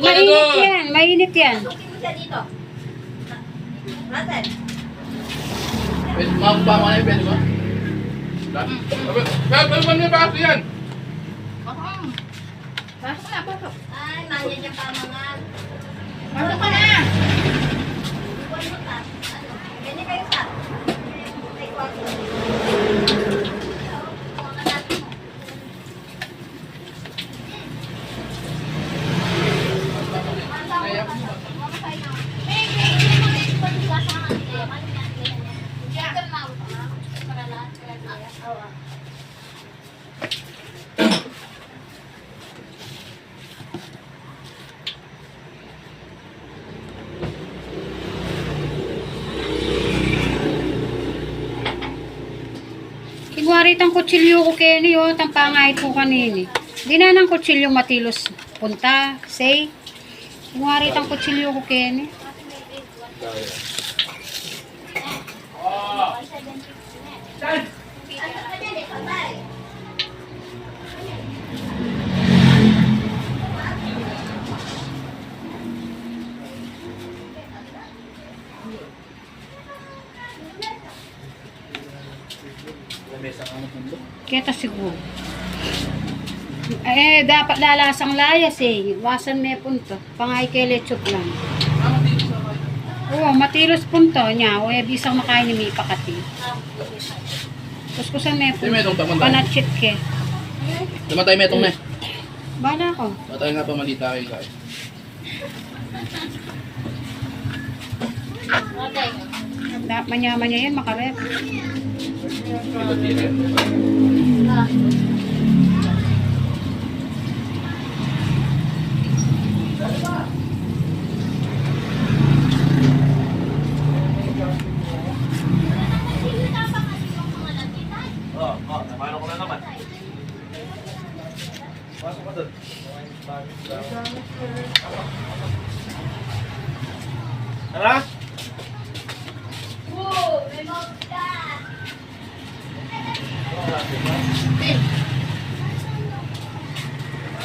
Mainit yan, mainit yan. Pwede ba mo na yun? Pwede ba? Pwede ba niya baso yan? Pasok na, pasok. Ay, manya niya pa mga... Pasok ka na. Ganyan kayo sa... Ay, kwarto. Kigwari tang kutsilyo ko Kenny, oh, tampangay ko kanini. Di na ng kutsilyo matilos punta, say. Kigwari tang kutsilyo ko Kenny. Kita siguro. Eh, dapat lalasang layas eh. Iwasan may punto. Pangay kay lechop lang. Oo, matilos punto niya. O, eh, bisang makain ni may pakati. Tapos ko saan may punto. Panatchit ke. Tumatay metong na eh. Bala ko. Matay nga pa malita kayo kayo. Manyaman niya yan, makarep. Paano ko na naman? Pasok ka doon. Tara?